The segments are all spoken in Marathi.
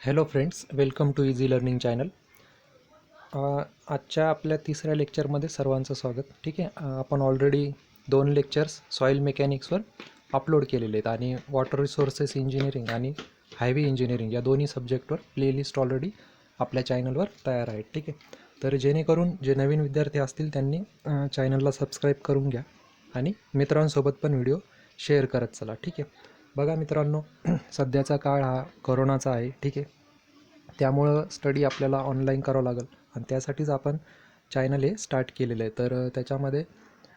Hello friends, welcome to easy learning channel. आजच्या आपल्या तिसऱ्या लेक्चरमध्ये सर्वांचं स्वागत. ठीक आहे, आपण ऑलरेडी 2 लेक्चर्स सॉईल मेकॅनिक्सवर अपलोड केलेले आहेत आणि वॉटर रिसोर्सेस इंजिनिअरिंग आणि हायवे इंजिनिअरिंग या दोन्ही सब्जेक्टवर प्लेलिस्ट ऑलरेडी आपल्या चॅनलवर तयार आहेत. ठीक आहे, तर जेणेकरून जे नवीन विद्यार्थी असतील त्यांनी चॅनलला सबस्क्राईब करून घ्या आणि मित्रांसोबत पण व्हिडिओ शेअर करत चला. ठीक आहे, बघा मित्रांनो, सध्याचा काळ हा कोरोनाचा आहे. ठीक आहे, त्यामुळं स्टडी आपल्याला ऑनलाईन करावं लागेल आणि त्यासाठीच आपण चॅनल हे स्टार्ट केलेलं आहे. तर त्याच्यामध्ये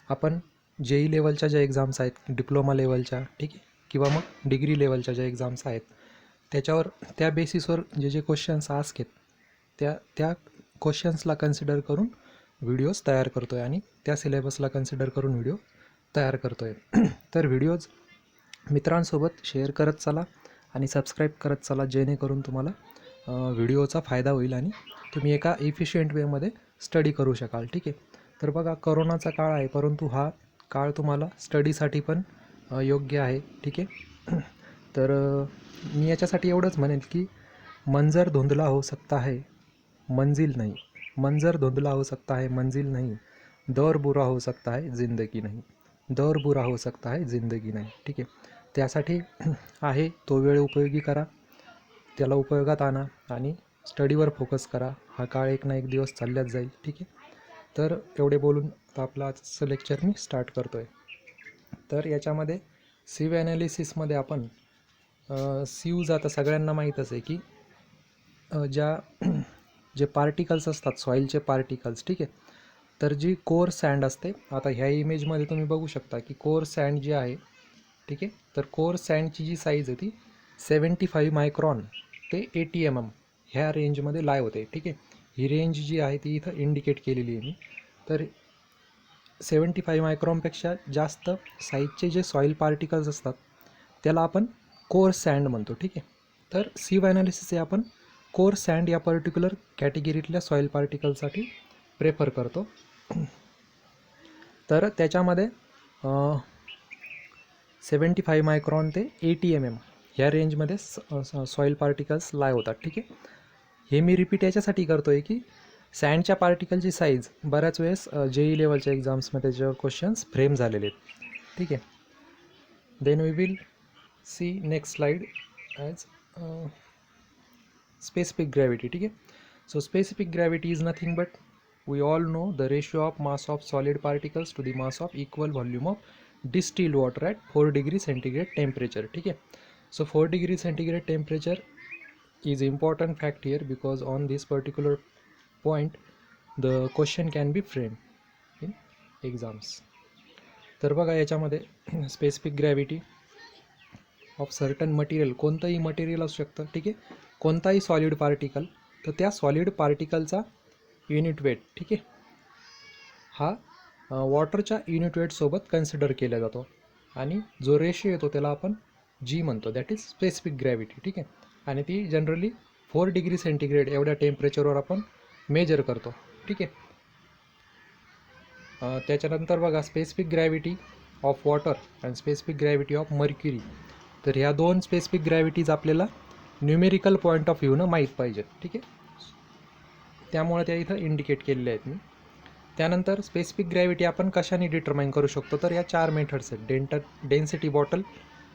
आपण JEE लेवलच्या ज्या एक्झाम्स आहेत, डिप्लोमा लेवलच्या, ठीक आहे, किंवा मग डिग्री लेवलच्या ज्या एक्झाम्स आहेत त्याच्यावर त्या बेसिसवर जे क्वेश्चन्स आस्क आहेत त्या त्या क्वेश्चन्सला कन्सिडर करून व्हिडिओज तयार करतो आहे आणि त्या सिलेबसला कन्सिडर करून व्हिडिओ तयार करतो आहे. तर व्हिडिओज मित्रांसोबत शेअर करत चला आणि सबस्क्राईब करत चला, जेणेकरून तुम्हाला व्हिडिओचा फायदा होईल आणि तुम्ही एका इफिशियंट वेमध्ये स्टडी करू शकाल. ठीक आहे, तर बघा, कोरोनाचा काळ आहे परंतु हा काळ तुम्हाला स्टडीसाठी पण योग्य आहे. ठीक आहे, तर मी याच्यासाठी एवढंच म्हणेन की मंजर धुंधला हो सकता है मंजिल नहीं, मंजर धुंधला हो सकता है मंजिल नहीं, दौर बुरा हो सकता है ज़िंदगी नहीं, दौर बुरा हो सकता है ज़िंदगी नहीं. ठीक आहे, त्यासाठी आहे तो वेळ उपयोगी करा, त्याला उपयोगात आणा आणि स्टडीवर फोकस करा. हा काळ एक ना एक दिवस चालल्याच जाईल. ठीक आहे, तर एवढे बोलून आता आपलं आजचं लेक्चर मी स्टार्ट करतो आहे. तर याच्यामध्ये सिव ॲनालिसिसमध्ये आपण सिव्ज आता सगळ्यांना माहीतच आहे की जे पार्टिकल्स असतात, सॉईलचे पार्टिकल्स. ठीक आहे, तर जी कोर सँड असते, आता ह्या इमेजमध्ये तुम्ही बघू शकता की कोर सँड जी आहे, ठीक आहे, तर कोर सँडची जी साईज आहे ती 75 मायक्रॉन ते 80 mm ह्या रेंजमध्ये लाय होते. ठीक आहे, ही रेंज जी आहे ती इथं इंडिकेट केलेली आहे मी. तर 75 मायक्रॉनपेक्षा जास्त साईजचे जे सॉईल पार्टिकल्स असतात त्याला आपण कोर सँड म्हणतो. ठीक आहे, तर सिव ॲनालिसिस हे आपण कोर सँड या पर्टिक्युलर कॅटेगरीतल्या सॉईल पार्टिकलसाठी प्रेफर करतो. तर त्याच्यामध्ये 75 मायक्रॉन ते 80 mm ह्या रेंजमध्ये सॉईल पार्टिकल्स लाय होतात. ठीक आहे, हे मी रिपीट याच्यासाठी करतो आहे की सँडच्या पार्टिकलची साईज बऱ्याच वेळेस JEE लेवलच्या एक्झाम्समध्ये त्याच्यावर क्वेश्चन्स फ्रेम झालेले आहेत. ठीक आहे, then we will see next slide as specific gravity. ठीक आहे, so specific gravity is nothing but we all know the ratio of mass of solid particles to the mass of equal volume of distilled water at 4 degree centigrade temperature. ठीक आहे, so 4 degree centigrade temperature is important fact here because on this particular point the question can be framed in exams. तर बघा, याच्यामध्ये specific gravity of certain material, कोणतंही मटेरियल असू शकतं. ठीक आहे, कोणताही सॉलिड पार्टिकल, तर त्या सॉलिड पार्टिकलचा युनिट वेट, ठीक आहे, हा वॉटरच्या युनिट वेटसोबत कन्सिडर केला जातो आणि जो रेशिओ येतो त्याला आपण G म्हणतो, दॅट इज स्पेसिफिक ग्रॅव्हिटी. ठीक आहे, आणि ती जनरली 4 डिग्री सेंटीग्रेड एवढ्या टेम्परेचरवर आपण मेजर करतो. ठीक आहे, त्याच्यानंतर बघा, specific gravity of water and specific gravity of mercury. तर ह्या दोन स्पेसिफिक ग्रॅव्हिटीज आपल्याला न्यूमेरिकल पॉईंट ऑफ व्ह्यूनं माहीत पाहिजेत. ठीक आहे, त्यामुळे त्या इथं इंडिकेट केलेल्या आहेत मी. त्यानंतर स्पेसिफिक ग्रॅव्हिटी आपण कशाने डिटरमाइन करू शकतो, तर या 4 मेथड्स आहेत: density bottle,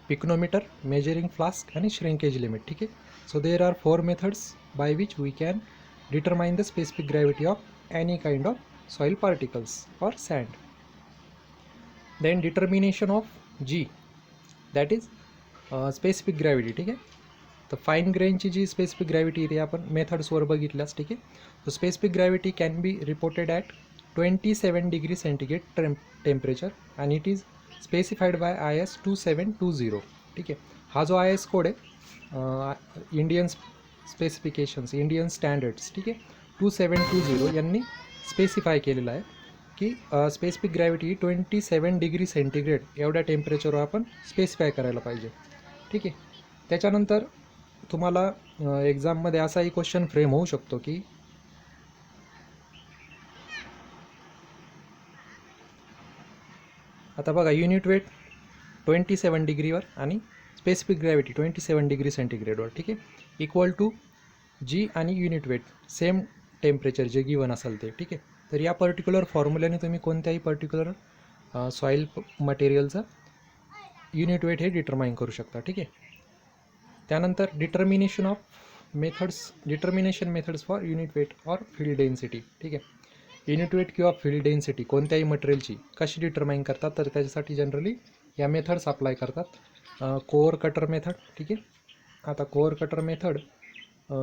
pycnometer, measuring flask आणि श्रिंकेज लिमिट. ठीक आहे, so there are 4 methods by which we can determine the specific gravity of any kind of soil particles or sand. Then determination of G, that is specific gravity. ठीक आहे, तर फाईन ग्रेनची जी स्पेसिफिक ग्रॅव्हिटी आहे आपण मेथड्सवर बघितल्यास. ठीक आहे, so specific gravity can be reported at 27 degree centigrade temperature and it is specified by IS 2720. ठीक आहे, हा जो IS कोड आहे इंडियन स्पेसिफिकेशन्स, इंडियन स्टँडर्ड्स, ठीक आहे, 2720 यांनी स्पेसिफाय केलेलं आहे की स्पेसिफिक ग्रॅव्हिटी 27 डिग्री सेंटीग्रेड एवढ्या टेम्परेचरवर आपण स्पेसिफाय करायला पाहिजे. ठीक आहे, त्याच्यानंतर तुम्हाला एक्झाममध्ये असाही क्वेश्चन फ्रेम होऊ शकतो की आता बघा, युनिट वेट 27 डिग्रीवर आणि स्पेसिफिक ग्रॅव्हिटी 27 डिग्री सेंटीग्रेडवर. ठीक आहे, इक्वल टू जी आणि युनिट वेट सेम टेम्परेचर जे गिवन असेल ते, ठीक आहे. तर या पर्टिक्युलर फॉर्म्युल्याने तुम्ही कोणत्याही पर्टिक्युलर सॉईल मटेरियलचं युनिट वेट हे डिटरमाइन करू शकता, ठीक आहे. त्यानंतर determination methods for unit weight or field density, ठीक आहे. युनिट वेट किंवा फील्ड डेन्सिटी कोणत्याही मटेरियलची कशी डिटरमाइन करतात, तर त्याच्यासाठी जनरली या मेथड्स अप्लाय करतात. कोअर कटर मेथड, ठीक आहे. आता कोअर कटर मेथड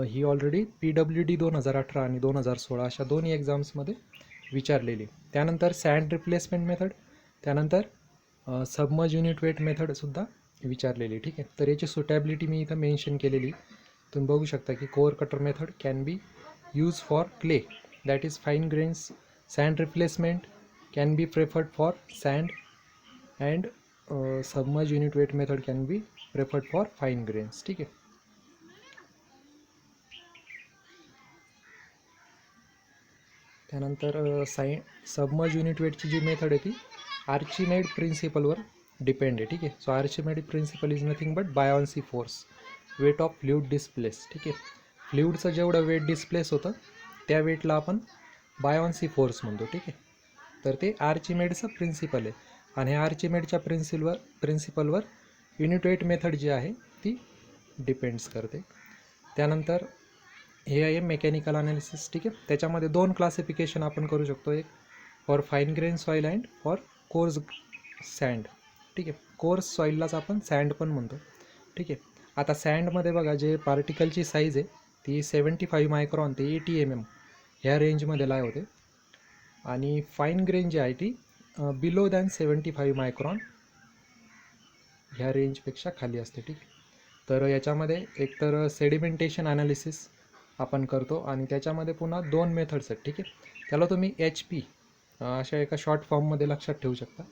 ही ऑलरेडी PWD 2018 आणि 2016 अशा दोन्ही एक्झाम्समध्ये विचारलेली. त्यानंतर सँड रिप्लेसमेंट मेथड, त्यानंतर सबमर्ज युनिट वेट मेथडसुद्धा विचारलेली, ठीक आहे. तर याची सुटेबिलिटी मी इथं मेन्शन केलेली. तुम्ही बघू शकता की core cutter method can be use for clay, that is fine grains. Sand replacement can be preferred for sand and submerge unit weight method can be preferred for fine grains, ठीक आहे. त्यानंतर सबमर्ज युनिट वेटची जी मेथड आहे ती आर्चिमेड प्रिन्सिपलवर डिपेंड आहे, ठीक आहे. So Archimedes principle is nothing but buoyancy force, weight of fluid displace, ठीक आहे. फ्लुइडचं जेवढं वेट डिस्प्लेस होतं त्या वेटला आपण बायॉन्सी फोर्स म्हणतो, ठीक आहे. तर ते आर्चिमेडचं प्रिन्सिपल आहे आणि ह्या आर्चिमेडच्या प्रिन्सिपलवर युनिट वेट मेथड जी आहे ती डिपेंड्स करते. त्यानंतर हे आहे मेकॅनिकल अनालिसिस, ठीक आहे. त्याच्यामध्ये दोन क्लासिफिकेशन आपण करू शकतो, एक for fine grain soil and for coarse sand, ठीक आहे. कोर्स सॉईललाच आपण सँड पण म्हणतो, ठीक आहे. आता सँडमध्ये बघा जे पार्टिकलची साईज आहे ती 75 मायक्रॉन ते 80 mm ह्या रेंजमध्ये लाय होते आणि फाईन ग्रेन जी आहे ती बिलो दॅन 75 मायक्रॉन ह्या रेंजपेक्षा खाली असते, ठीक आहे. तर याच्यामध्ये एकतर सेडिमेंटेशन ॲनालिसिस आपण करतो आणि त्याच्यामध्ये पुन्हा दोन मेथड्स आहेत, ठीक आहे. त्याला तुम्ही HP अशा एका शॉर्ट फॉर्ममध्ये लक्षात ठेवू शकता.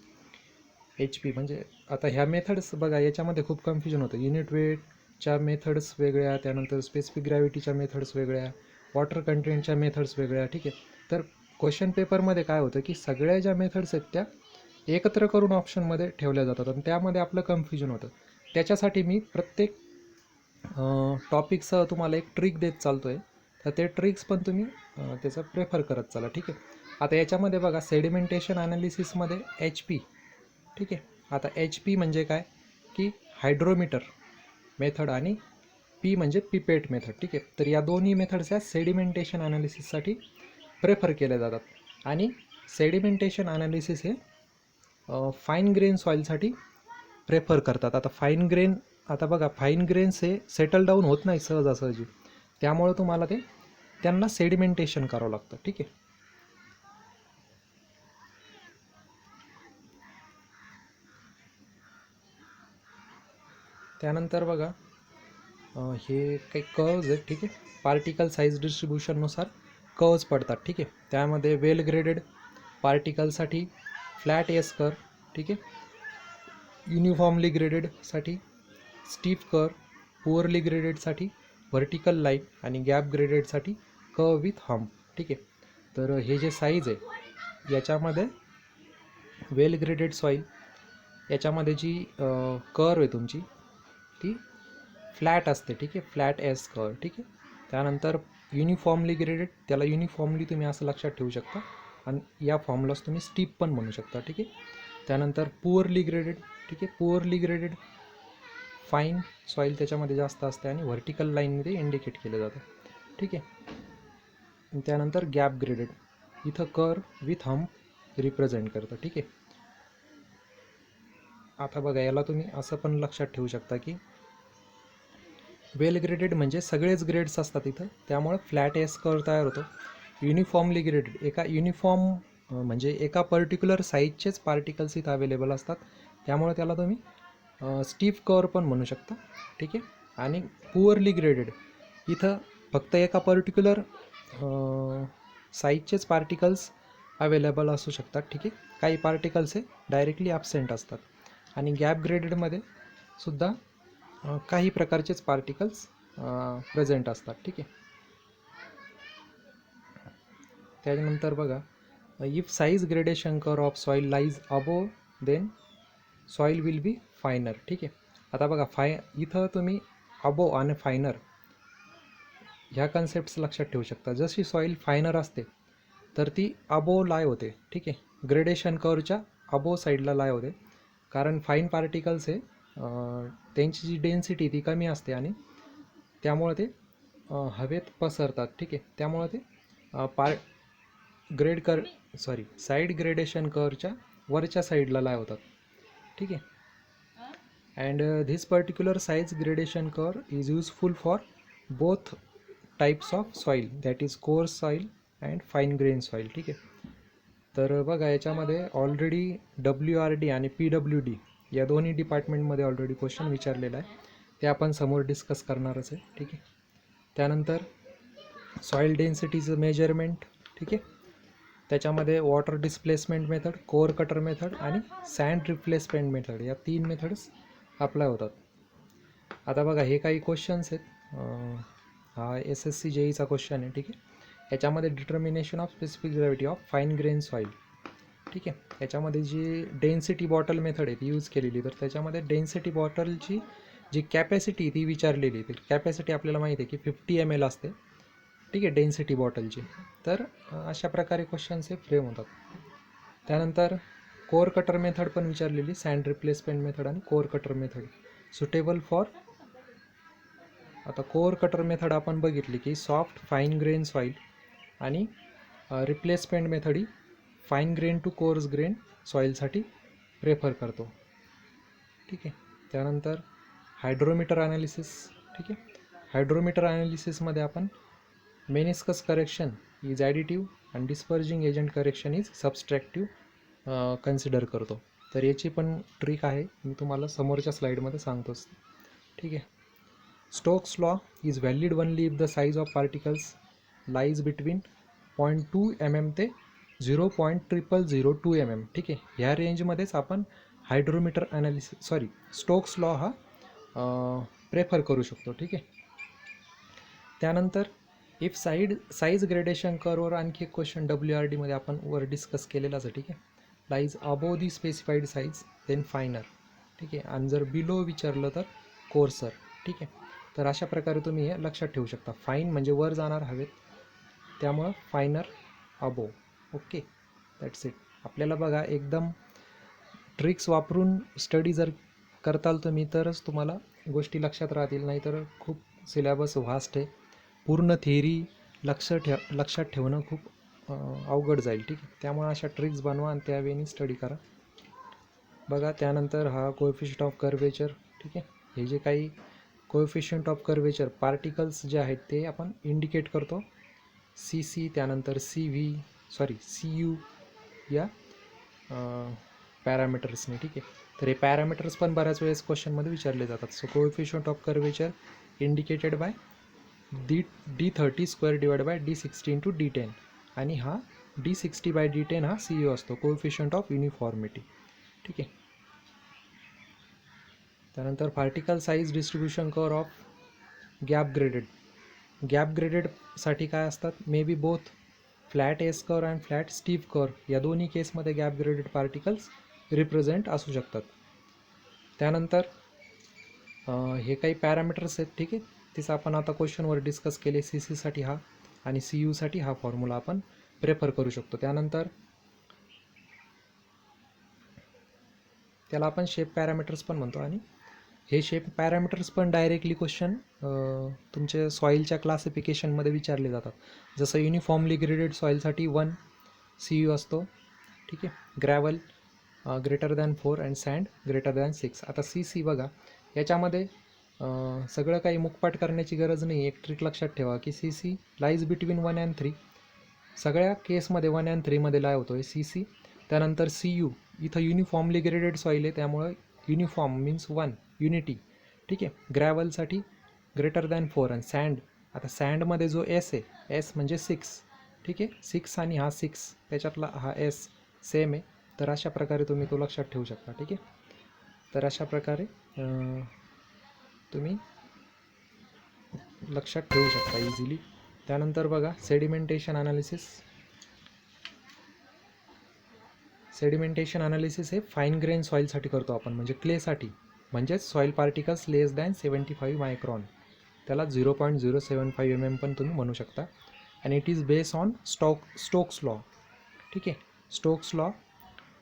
HP म्हणजे आता ह्या मेथड्स बघा याच्यामध्ये खूप कन्फ्युजन होतं. युनिट वेटच्या मेथड्स वेगळ्या, त्यानंतर स्पेसिफिक ग्रॅव्हिटीच्या मेथड्स वेगळ्या, वॉटर कंटेंटच्या मेथड्स वेगळ्या, ठीक आहे. तर क्वेश्चन पेपरमध्ये काय होतं की सगळ्या ज्या मेथड्स आहेत त्या एकत्र करून ऑप्शनमध्ये ठेवल्या जातात आणि त्यामध्ये आपलं कन्फ्युजन होतं. त्याच्यासाठी मी प्रत्येक टॉपिकसह तुम्हाला एक ट्रिक देत चालतो आहे, तर ते ट्रिक्स पण तुम्ही त्याचं प्रेफर करत चला, ठीक आहे. आता याच्यामध्ये बघा सेडिमेंटेशन ॲनालिसिसमध्ये HP, ठीक आहे. आता HP म्हणजे काय की हायड्रोमीटर मेथड आणि P म्हणजे पिपेट मेथड, ठीक आहे. तर या दोन्ही मेथड्स या सेडिमेंटेशन ॲनालिसिससाठी प्रेफर केल्या जातात आणि सेडिमेंटेशन ॲनालिसिस हे फाईन ग्रेन सॉईलसाठी प्रेफर करतात. आता बघा फाईन ग्रेन्स हे सेटल डाऊन होत नाही सहजासहजी, त्यामुळं तुम्हाला त्यांना सेडिमेंटेशन करावं लागतं, ठीक आहे. त्यानंतर बघा हे काही कर्व्ज आहेत, ठीक आहे. पार्टिकल साईज डिस्ट्रीब्युशननुसार कर्व्ज पडतात, ठीक आहे. त्यामध्ये वेल ग्रेडेड पार्टिकलसाठी फ्लॅट एस कर्व, ठीक आहे. युनिफॉर्मली ग्रेडेडसाठी स्टीफ कर्व, पुअरली ग्रेडेडसाठी व्हर्टिकल लाईन आणि गॅप ग्रेडेडसाठी कर्व विथ हम्प, ठीक आहे. तर हे जे साईज आहे याच्यामध्ये वेल ग्रेडेड सॉईल याच्यामध्ये जी कर्व आहे तुमची ती फ्लॅट असते, ठीक आहे. फ्लॅट एस कर्व, ठीक आहे. त्यानंतर युनिफॉर्मली ग्रेडेड, त्याला युनिफॉर्मली तुम्ही असं लक्षात ठेवू शकता आणि या फॉर्मलाच तुम्ही स्टीप पण म्हणू शकता, ठीक आहे. त्यानंतर पुअरली ग्रेडेड, ठीक आहे. पुअरली ग्रेडेड फाईन सॉईल त्याच्यामध्ये जास्त असते आणि व्हर्टिकल लाईनमध्ये इंडिकेट केलं जातं, ठीक आहे. त्यानंतर गॅप ग्रेडेड, इथं कर्व विथ हम्प रिप्रेझेंट करतं, ठीक आहे. आता बघा याला तुम्ही असं पण लक्षात ठेवू शकता की वेल ग्रेडेड म्हणजे सगळेच ग्रेड्स असतात इथं, त्यामुळे फ्लॅट एस कर्व तयार होतो. युनिफॉर्मली ग्रेडेड म्हणजे एका पर्टिक्युलर साईजचेच पार्टिकल्स इथं अवेलेबल असतात, त्यामुळे त्याला तुम्ही स्टीफ कर्व पण म्हणू शकता, ठीक आहे. आणि पुअरली ग्रेडेड इथं फक्त एका पर्टिक्युलर साईजचेच पार्टिकल्स अवेलेबल असू शकतात, ठीक आहे. काही पार्टिकल्स हे डायरेक्टली ॲबसेंट असतात आणि गॅप ग्रेडेडमध्ये सुद्धा काही प्रकारचेच पार्टिकल्स प्रेझेंट असतात, ठीक आहे. त्यानंतर बघा if size gradation curve of soil lies above then soil will be finer, ठीक आहे. आता बघा इथं तुम्ही अबोव आणि फायनर ह्या कन्सेप्ट्स लक्षात ठेवू शकता. जशी सॉईल फायनर असते तर ती अबो लाय होते, ठीक आहे, ग्रेडेशन कर्वच्या अबो साईडला लाय होते, कारण फाईन पार्टिकल्स हे त्यांची जी डेन्सिटी ती कमी असते आणि त्यामुळे ते हवेत पसरतात, ठीक आहे. त्यामुळे ते साईड ग्रेडेशन कर्वच्या वरच्या साईडला लाय होतात, ठीक आहे. And this particular size gradation curve is useful for both types of soil, that is course soil and fine grain soil, ठीक आहे. तर बघा याच्यामध्ये ऑलरेडी WRD आणि PWD या दोन्ही डिपार्टमेंटमध्ये ऑलरेडी क्वेश्चन विचारलेला आहे, ते आपण समोर डिस्कस करणारच आहे, ठीक आहे. त्यानंतर सॉईल डेन्सिटीचं मेजरमेंट, ठीक आहे, त्याच्यामध्ये water displacement method, core cutter method आणि सँड रिप्लेसमेंट मेथड या 3 मेथड्स अप्लाय होतात. आता बघा हे काही क्वेश्चन्स आहेत, हा SSC JEEचा क्वेश्चन आहे, ठीक आहे. याच्यामध्ये determination of specific gravity of fine grain soil, ठीक आहे. याच्यामध्ये जी डेन्सिटी बॉटल मेथड आहे ती यूज केलेली, तर त्याच्यामध्ये डेन्सिटी बॉटलची जी कॅपॅसिटी ती विचारलेली, तर कॅपॅसिटी आपल्याला माहिती आहे की 50 ml असते, ठीक आहे, डेन्सिटी बॉटलची. तर अशा प्रकारे क्वेश्चन्स हे फ्रेम होतात. त्यानंतर कोअर कटर मेथड पण विचारलेली, सँड रिप्लेसमेंट मेथड आणि core cutter method suitable for. आता कोअर कटर मेथड आपण बघितली की सॉफ्ट फाईन ग्रेन सॉईल आणि रिप्लेसमेंट मेथड ही fine grain to coarse grain सॉईलसाठी प्रेफर करतो, ठीक आहे. त्यानंतर हायड्रोमीटर ॲनालिसिस, ठीक आहे. हायड्रोमीटर ॲनालिसिसमध्ये आपण मेनिस्कस करेक्शन इज ॲडिटिव्ह आणि डिस्पर्जिंग एजंट करेक्शन इज सबस्ट्रॅक्टिव्ह कन्सिडर करतो. तर याची पण ट्रिक आहे, मी तुम्हाला समोरच्या स्लाईडमध्ये सांगतोच, ठीक आहे. Stokes law is valid only if the size of particles lies between 0.2 mm ते 0.0002 mm, ठीक आहे. ह्या रेंजमध्येच आपण हायड्रोमीटर स्टोक्स लॉ हा प्रेफर करू शकतो, ठीक आहे. त्यानंतर इफ साईज ग्रेडेशन कर्ववर आणखी एक क्वेश्चन WRDमध्ये आपण वर डिस्कस केलेलाच आहे, ठीक आहे. लाईज अबोव दी स्पेसिफाईड साईज देन फायनर, ठीक आहे. आणि जर बिलो विचारलं तर कोर्सर, ठीक आहे. तर अशा प्रकारे तुम्ही हे लक्षात ठेवू शकता. फाईन म्हणजे वर जाणार हवेत, त्यामुळं फायनर अबोव, ओके, दॅट्स इट. आपल्याला बघा एकदम ट्रिक्स वापरून स्टडी जर करताल तुम्ही तरच तुम्हाला गोष्टी लक्षात राहतील, नाहीतर खूप सिलेबस व्हास्ट आहे, पूर्ण थिअरी लक्षात ठेवणं खूप अवघड जाईल, ठीक आहे. त्यामुळे अशा ट्रिक्स बनवा आणि त्यावेळी स्टडी करा. बघा त्यानंतर हा कोएफिशियंट ऑफ कर्वेचर, ठीक आहे. हे जे काही कोएफिशियंट ऑफ कर्वेचर पार्टिकल्स जे आहेत ते आपण इंडिकेट करतो CC, त्यानंतर CU या पॅरामीटर्सने, ठीक आहे. तर हे पॅरामीटर्स पण बऱ्याच वेळेस क्वेश्चनमध्ये विचारले जातात. So coefficient of curvature indicated by D30² divide by D60 × D10 आणि हा D60/D10 हा CU असतो, कोएफिशियंट ऑफ युनिफॉर्मिटी, ठीक आहे. त्यानंतर particle size distribution curve of gap ग्रेडेडसाठी काय असतात, may be both flat S curve and flat steep curve या दोन्ही केसमध्ये गॅप ग्रेडेड पार्टिकल्स रिप्रेझेंट असू शकतात. त्यानंतर हे काही पॅरामीटर्स आहेत, ठीक आहे, तिचं आपण आता क्वेश्चनवर डिस्कस केले. CCसाठी हा आणि CUसाठी हा फॉर्म्युला आपण प्रेफर करू शकतो. त्यानंतर त्याला आपण शेप पॅरामीटर्स पण म्हणतो आणि हे शेप पॅरामीटर्स पण डायरेक्टली क्वेश्चन तुमच्या सॉईलच्या क्लासिफिकेशनमध्ये विचारले जातात. जसं युनिफॉर्मली ग्रेडेड सॉईलसाठी 1 CU असतो, ठीक आहे. Gravel greater than 4 and sand greater than 6. आता CC बघा, याच्यामध्ये सगळं काही मुखपाठ करण्याची गरज नाही. एक ट्रिक लक्षात ठेवा की CC लाईज बिटवीन 1 and 3. सगळ्या केसमध्ये 1 and 3 मध्ये लाय होतो आहे CC. त्यानंतर CU इथं युनिफॉर्मली ग्रेडेड सॉईल आहे, त्यामुळं युनिफॉर्म मीन्स 1 युनिटी, ठीक आहे. ग्रॅव्हलसाठी ग्रेटर दॅन 4 आणि सँड, आता सँडमध्ये जो S आहे, S म्हणजे 6, ठीक आहे. 6 आणि हा 6 त्याच्यातला हा S सेम आहे. तर अशा प्रकारे तुम्ही तो लक्षात ठेवू शकता, ठीक आहे. तर अशा प्रकारे तुम्ही लक्षात ठेवू शकता इझिली. त्यानंतर बघा सेडिमेंटेशन अनालिसिस हे फाईन ग्रेन सॉईलसाठी करतो आपण, म्हणजे क्लेसाठी, म्हणजेच soil particles less than 75 micron. त्याला 0.075 mm पण तुम्ही म्हणू शकता. आणि it is based on Stokes law. ठीक आहे. Stokes law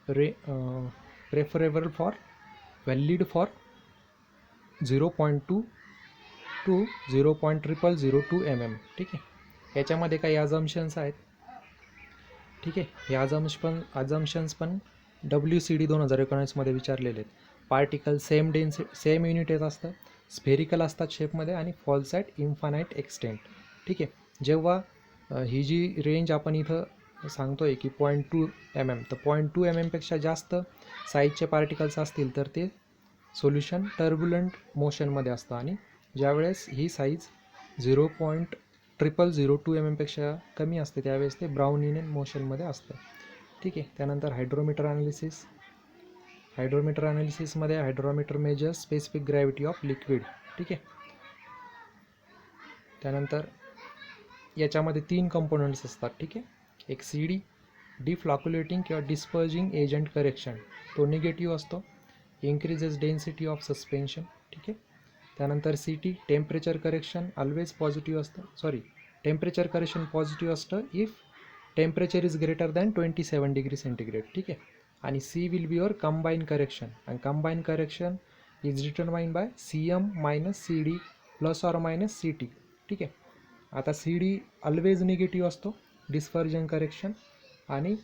preferable for valid for 0.2 to 0.0002 mm. ठीक आहे. याच्यामध्ये काही अजम्पशन्स आहेत. ठीक आहे. हे अजम्पशन्स पण WCD 2019मध्ये विचारलेले आहेत. पार्टिकल सेम युनिट येत असतं, स्फेरिकल असतात शेपमध्ये आणि फॉल्स ॲट इन्फानाईट एक्सटेंट. ठीक आहे. जेव्हा ही जी रेंज आपण इथं सांगतो आहे की 0.2 mm, तर 0.2 mm पेक्षा जास्त साईजचे पार्टिकल्स असतील तर ते सोल्युशन टर्ब्युलंट मोशनमध्ये असतं. आणि ज्यावेळेस ही साईज 0.0002 mm पेक्षा कमी असते त्यावेळेस ते ब्राउनियन मोशनमध्ये असतं. ठीक आहे. त्यानंतर हायड्रोमीटर ॲनालिसिसमध्ये hydrometer measure specific gravity of liquid. ठीक आहे. त्यानंतर याच्यामध्ये 3 कंपोनंट्स असतात. ठीक आहे. एक CD डिफ्लॉक्युलेटिंग किंवा डिस्पर्जिंग एजंट करेक्शन, तो निगेटिव्ह असतो, इन्क्रीजेस डेन्सिटी ऑफ सस्पेन्शन. ठीक आहे. त्यानंतर CT temperature correction always positive असतं, टेम्परेचर करेक्शन पॉझिटिव्ह असतं if temperature is greater than 27 degree centigrade. ठीक आहे. आणि C will be your combine correction, आणि combine correction is determined by CM - CD ± CT. ठीक आहे. आता CD ऑलवेज निगेटिव्ह असतो, डिस्पर्जन करेक्शन, आणि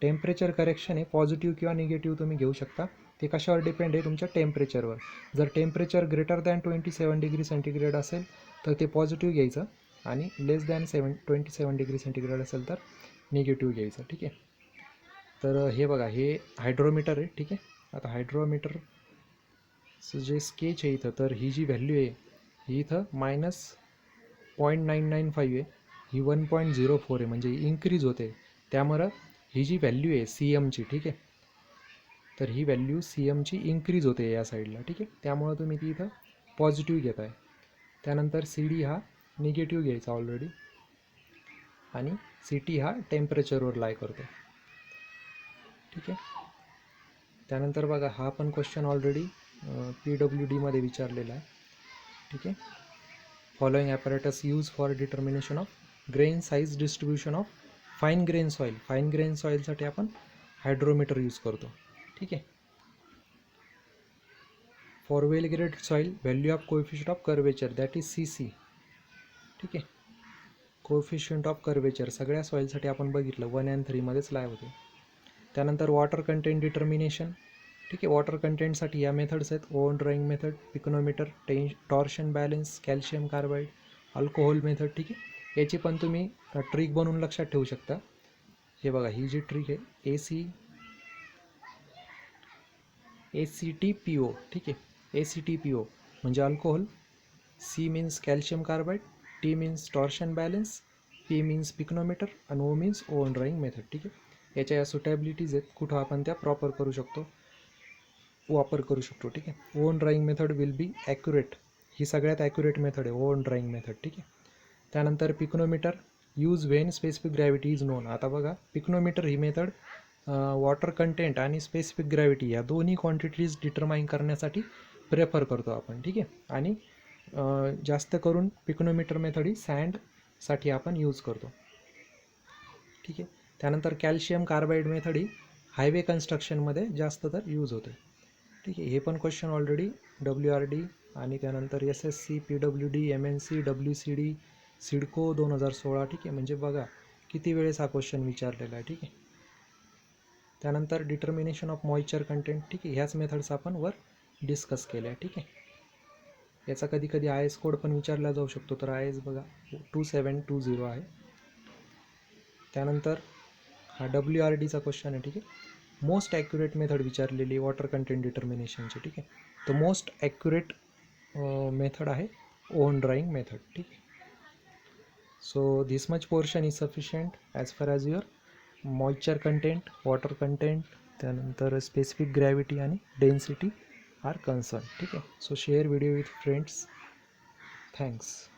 टेम्परेचर करेक्शन हे पॉझिटिव्ह किंवा निगेटिव्ह तुम्ही घेऊ शकता. ते कशावर डिपेंड आहे? तुमच्या टेम्परेचरवर. जर temperature greater than 27 degree centigrade असेल तर ते पॉझिटिव्ह घ्यायचं, आणि लेस दॅन 27 डिग्री सेंटीग्रेड असेल तर निगेटिव्ह घ्यायचं. ठीक आहे. तर हे बघा, हे हायड्रोमीटर आहे. ठीक आहे. आता हायड्रोमीटरचं जे स्केच आहे इथं, तर ही जी व्हॅल्यू आहे ही इथं -0.995 आहे, ही 1.04 आहे, म्हणजे इन्क्रीज होते. त्यामुळं ही जी व्हॅल्यू आहे CMची, ठीक आहे, तर ही व्हॅल्यू CMची इन्क्रीज होते या साईडला. ठीक आहे. त्यामुळं तुम्ही ती इथं पॉझिटिव्ह घेत आहे. त्यानंतर CD हा निगेटिव्ह घ्यायचा ऑलरेडी, आणि CT हा टेम्परेचरवर लाय करतो. ठीक आहे. त्यानंतर बघा, हा पण क्वेश्चन ऑलरेडी PWDमध्ये विचारलेला आहे. ठीक आहे. Following apparatus use for determination of grain size distribution of fine grain सॉईलसाठी आपण हायड्रोमीटर यूज करतो. ठीक आहे. For well grade soil value of coefficient of curvature that is CC. ठीक आहे. कोएफिशियंट ऑफ कर्वेचर सगळ्या सॉईलसाठी आपण बघितलं 1 and 3 मध्येच लाय होते. त्यानंतर वॉटर कंटेंट डिटर्मिनेशन. ठीक आहे. वॉटर कंटेंटसाठी या मेथड्स आहेत: oven drawing method, pycnometer, torsion balance, calcium carbide, alcohol method. ठीक आहे. याची पण तुम्ही ट्रिक बनवून लक्षात ठेवू शकता. हे बघा, ही जी ट्रिक आहे ACTPO. ठीक आहे. ACTPO म्हणजे alcohol, C means calcium carbide, T means torsion balance, P means pycnometer, आणि O means oven drawing method. ठीक आहे. याच्या या सुटेबिलिटीज आहेत, कुठं आपण त्या वापर करू शकतो. ठीक आहे. Oven drawing method will be accurate, ही सगळ्यात ॲक्युरेट मेथड आहे ओव्हन ड्रॉईंग मेथड. ठीक आहे. त्यानंतर pycnometer use when specific gravity is known. आता बघा, पिकोनोमीटर ही मेथड वॉटर कंटेंट आणि स्पेसिफिक ग्रॅव्हिटी या दोन्ही क्वांटिटीज डिटरमाइन करण्यासाठी प्रेफर करतो आपण. ठीक आहे. आणि जास्त करून पिकोनोमीटर मेथड ही सँडसाठी आपण यूज करतो. ठीक आहे. त्यानंतर कॅल्शियम कार्बाईड मेथड ही हायवे कन्स्ट्रक्शनमध्ये जास्त तर यूज होते. ठीक आहे. हे पण क्वेश्चन ऑलरेडी WRD आणि त्यानंतर SSC, PWD, MNC, WCD, CIDCO 2016. ठीक आहे. म्हणजे बघा किती वेळेस हा क्वेश्चन विचारलेला आहे. ठीक आहे. त्यानंतर डिटर्मिनेशन ऑफ मॉइश्चर कंटेंट. ठीक आहे. ह्याच मेथड्स आपण वर डिस्कस केल्या. ठीक आहे. याचा कधी IS कोड पण विचारला जाऊ शकतो, तर IS बघा 2720 आहे. त्यानंतर हा WRDचा क्वेश्चन आहे. ठीक आहे. मोस्ट ॲक्युरेट मेथड विचारलेली वॉटर कंटेंट डिटर्मिनेशनची. ठीक आहे. तर मोस्ट ॲक्युरेट मेथड आहे ओव्हन ड्रॉईंग मेथड. ठीक आहे. So this much portion is sufficient as far as your moisture content, water content, त्यानंतर स्पेसिफिक ग्रॅव्हिटी आणि डेन्सिटी आर कन्सर्न. ठीक आहे. So share video with friends. Thanks.